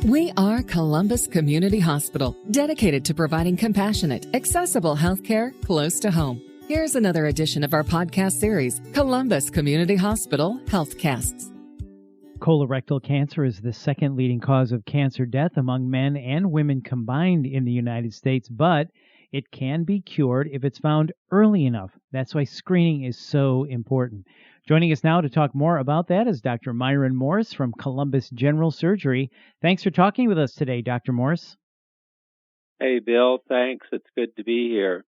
We are Columbus Community Hospital, dedicated to providing compassionate, accessible healthcare close to home. Here's another edition of our podcast series, Columbus Community Hospital Healthcasts. Colorectal cancer is the second leading cause of cancer death among men and women combined in the United States, but it can be cured if it's found early enough. That's why screening is so important. Joining us now to talk more about that is Dr. Myron Morse from Columbus General Surgery. Thanks for talking with us today, Dr. Morse. Hey, Bill. Thanks. It's good to be here.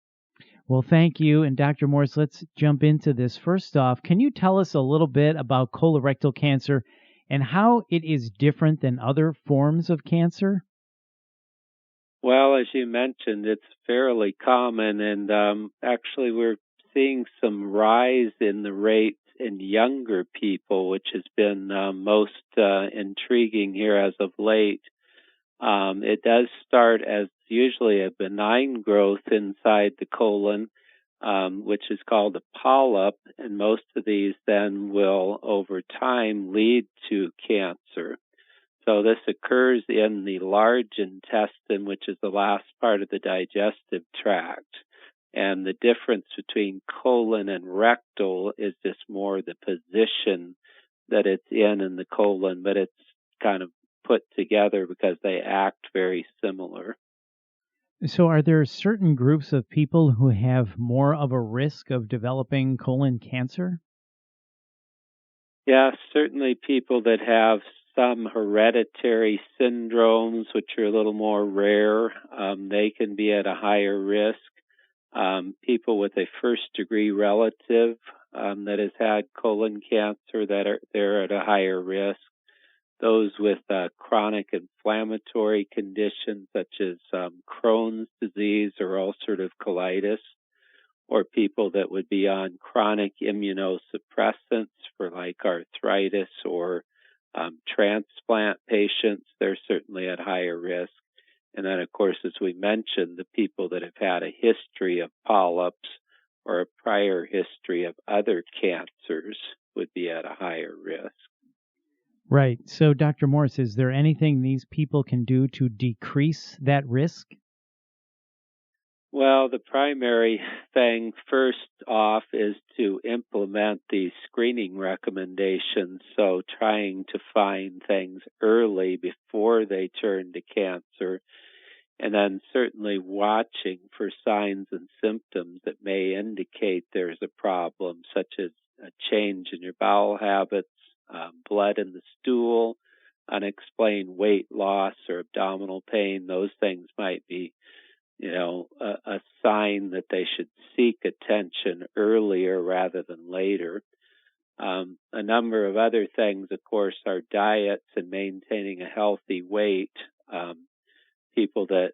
Well, thank you. And Dr. Morse, let's jump into this. First off, can you tell us a little bit about colorectal cancer and how it is different than other forms of cancer? Well, as you mentioned, it's fairly common, and actually we're seeing some rise in the rates in younger people, which has been most intriguing here as of late. It does start as usually a benign growth inside the colon, which is called a polyp, and most of these then will, over time, lead to cancer. So this occurs in the large intestine, which is the last part of the digestive tract. And the difference between colon and rectal is just more the position that it's in the colon, but it's kind of put together because they act very similar. So are there certain groups of people who have more of a risk of developing colon cancer? Yeah, certainly people that have some hereditary syndromes, which are a little more rare, they can be at a higher risk. People with a first-degree relative that has had colon cancer, they're at a higher risk. Those with chronic inflammatory conditions such as Crohn's disease or ulcerative colitis, or people that would be on chronic immunosuppressants for like arthritis or transplant patients, they're certainly at higher risk. And then, of course, as we mentioned, the people that have had a history of polyps or a prior history of other cancers would be at a higher risk. Right. So, Dr. Morse, is there anything these people can do to decrease that risk? Well, the primary thing first off is to implement the screening recommendations. So trying to find things early before they turn to cancer. And then certainly watching for signs and symptoms that may indicate there's a problem, such as a change in your bowel habits, blood in the stool, unexplained weight loss or abdominal pain. Those things might be, a sign that they should seek attention earlier rather than later. A number of other things, of course, are diets and maintaining a healthy weight. People that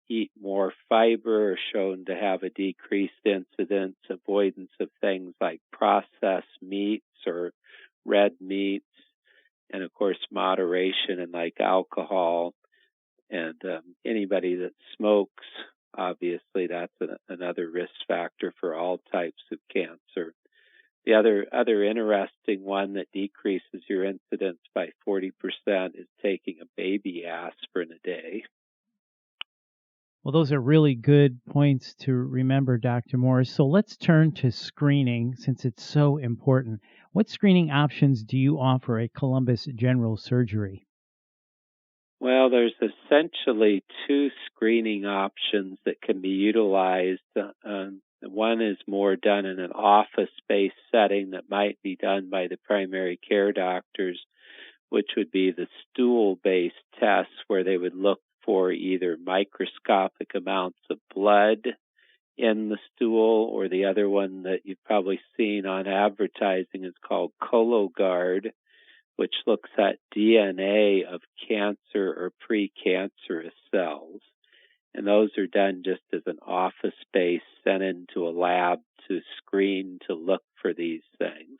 eat more fiber are shown to have a decreased incidence, avoidance of things like processed meats or red meats, and of course moderation in like alcohol. And anybody that smokes, obviously that's another risk factor for all types of cancer. The other interesting one that decreases your incidence by 40% is taking a baby aspirin a day. Well, those are really good points to remember, Dr. Morris. So let's turn to screening since it's so important. What screening options do you offer at Columbus General Surgery? Well, there's essentially two screening options that can be utilized. One is more done in an office-based setting that might be done by the primary care doctors, which would be the stool-based tests where they would look for either microscopic amounts of blood in the stool, or the other one that you've probably seen on advertising is called Cologuard, which looks at DNA of cancer or precancerous cells. And those are done just as an office space sent into a lab to screen to look for these things.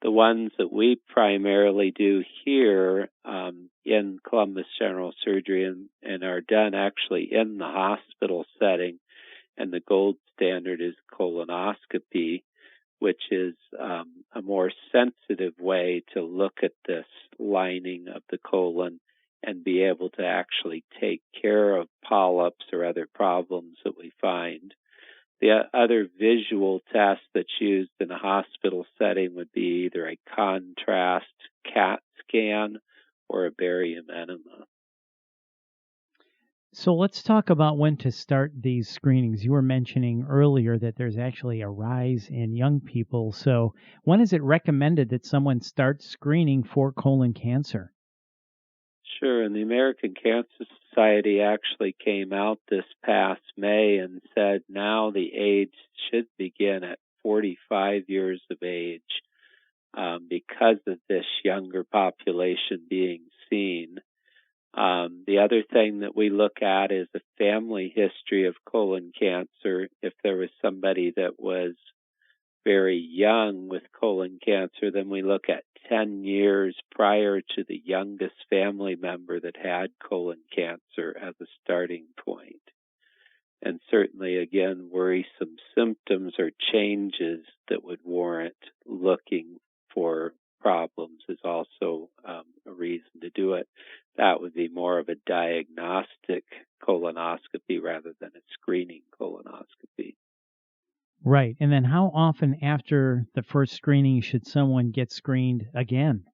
The ones that we primarily do here in Columbus General Surgery and are done actually in the hospital setting, and the gold standard is colonoscopy, which is a more sensitive way to look at this lining of the colon and be able to actually take care of polyps or other problems that we find. The other visual test that's used in a hospital setting would be either a contrast CAT scan or a barium enema. So let's talk about when to start these screenings. You were mentioning earlier that there's actually a rise in young people. So when is it recommended that someone start screening for colon cancer? Sure, and the American Cancer Society actually came out this past May and said now the age should begin at 45 years of age because of this younger population being seen. The other thing that we look at is a family history of colon cancer. If there was somebody that was very young with colon cancer, then we look at 10 years prior to the youngest family member that had colon cancer as a starting point. And certainly, again, worrisome symptoms or changes that would warrant looking for problems is also a reason to do it. That would be more of a diagnostic colonoscopy rather than a screening colonoscopy. Right. And then how often after the first screening should someone get screened again?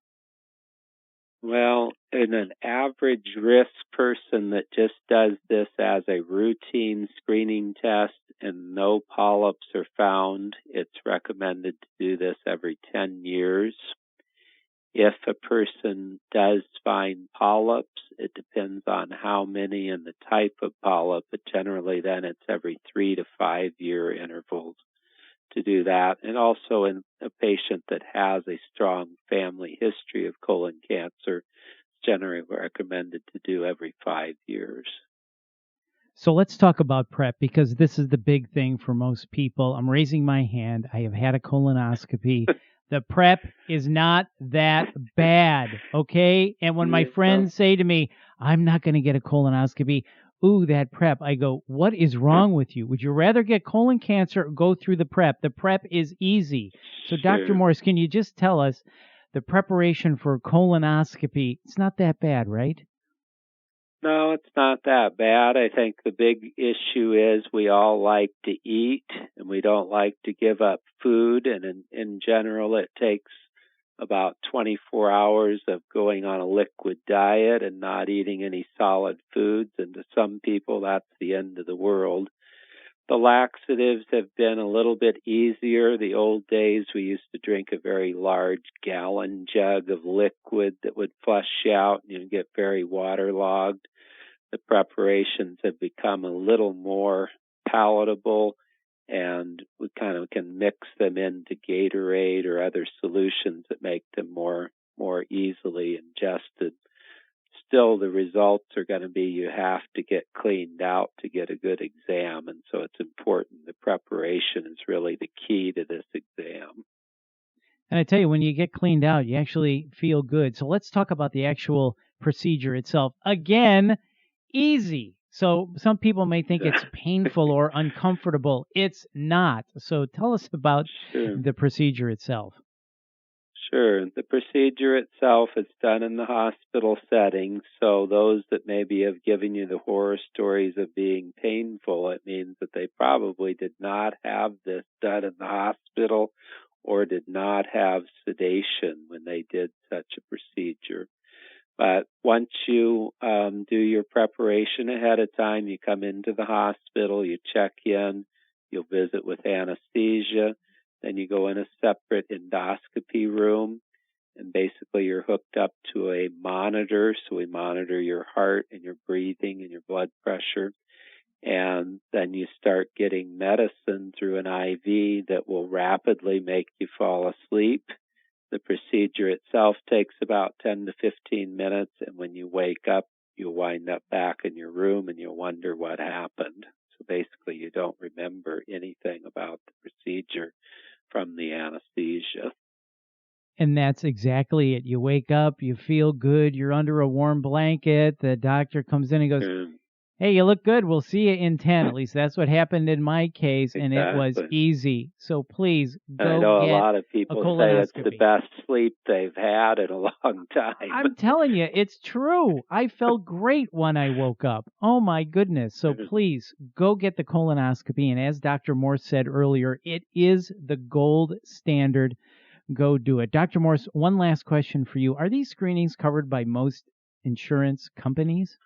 Well, in an average risk person that just does this as a routine screening test and no polyps are found, it's recommended to do this every 10 years. If a person does find polyps, it depends on how many and the type of polyp, but generally then it's every 3 to 5 year intervals to do that. And also in a patient that has a strong family history of colon cancer, it's generally recommended to do every 5 years. So let's talk about PrEP because this is the big thing for most people. I'm raising my hand. I have had a colonoscopy. The PrEP is not that bad, okay? And when my friends say to me, I'm not going to get a colonoscopy, ooh, that PrEP, I go, what is wrong with you? Would you rather get colon cancer or go through the PrEP? The PrEP is easy. So, Dr. Morris, can you just tell us the preparation for colonoscopy? It's not that bad, right? No, it's not that bad. I think the big issue is we all like to eat and we don't like to give up food. And in general, it takes about 24 hours of going on a liquid diet and not eating any solid foods. And to some people, that's the end of the world. The laxatives have been a little bit easier. The old days, we used to drink a very large gallon jug of liquid that would flush you out and you'd get very waterlogged. The preparations have become a little more palatable, and we kind of can mix them into Gatorade or other solutions that make them more easily ingested. Still, the results are going to be you have to get cleaned out to get a good exam, and so it's important. The preparation is really the key to this exam. And I tell you, when you get cleaned out, you actually feel good. So let's talk about the actual procedure itself. Again, easy. So some people may think it's painful or uncomfortable. It's not. So tell us about the procedure itself. Sure. The procedure itself is done in the hospital setting. So those that maybe have given you the horror stories of being painful, it means that they probably did not have this done in the hospital or did not have sedation when they did such a procedure. But once you do your preparation ahead of time, you come into the hospital, you check in, you'll visit with anesthesia. Then you go in a separate endoscopy room, and basically you're hooked up to a monitor. So we monitor your heart and your breathing and your blood pressure. And then you start getting medicine through an IV that will rapidly make you fall asleep. The procedure itself takes about 10 to 15 minutes, and when you wake up, you'll wind up back in your room and you'll wonder what happened. So basically you don't remember anything about the procedure from the anesthesia. And that's exactly it. You wake up, you feel good, you're under a warm blanket, the doctor comes in and goes, Hey, you look good. We'll see you in 10. At least that's what happened in my case, and it was Exactly. easy. So please And I go know a get lot of a people say it's the colonoscopy. best sleep they've had in a long time. I'm telling you, it's true. I felt great when I woke up. Oh my goodness. So please go get the colonoscopy. And as Dr. Morse said earlier, it is the gold standard. Go do it. Dr. Morse, one last question for you. Are these screenings covered by most insurance companies?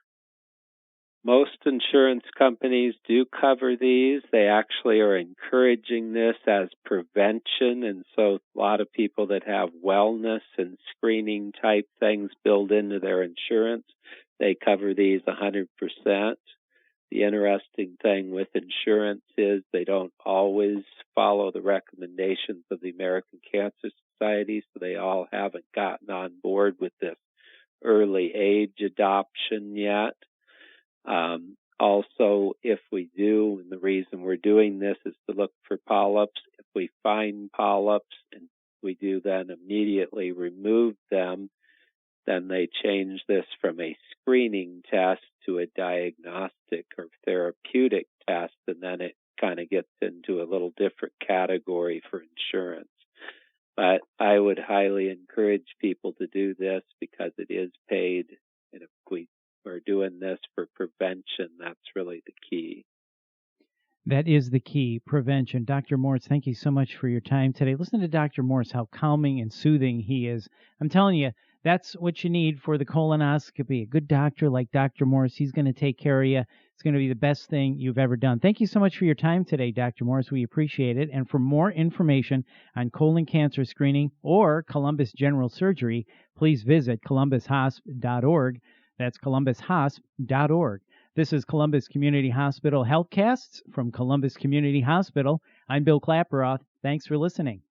Most insurance companies do cover these. They actually are encouraging this as prevention. And so a lot of people that have wellness and screening type things built into their insurance, they cover these 100%. The interesting thing with insurance is they don't always follow the recommendations of the American Cancer Society, so they all haven't gotten on board with this early age adoption yet. Also, if we do, and the reason we're doing this is to look for polyps, if we find polyps and we do then immediately remove them, then they change this from a screening test to a diagnostic or therapeutic test, and then it kind of gets into a little different category for insurance. But I would highly encourage people to do this because it is paid, and if we're doing this for prevention, that's really the key. That is the key, prevention. Dr. Morse, thank you so much for your time today. Listen to Dr. Morse, how calming and soothing he is. I'm telling you, that's what you need for the colonoscopy. A good doctor like Dr. Morse, he's going to take care of you. It's going to be the best thing you've ever done. Thank you so much for your time today, Dr. Morse. We appreciate it. And for more information on colon cancer screening or Columbus General Surgery, please visit columbushosp.org. That's columbushosp.org. This is Columbus Community Hospital Healthcasts from Columbus Community Hospital. I'm Bill Klaproth. Thanks for listening.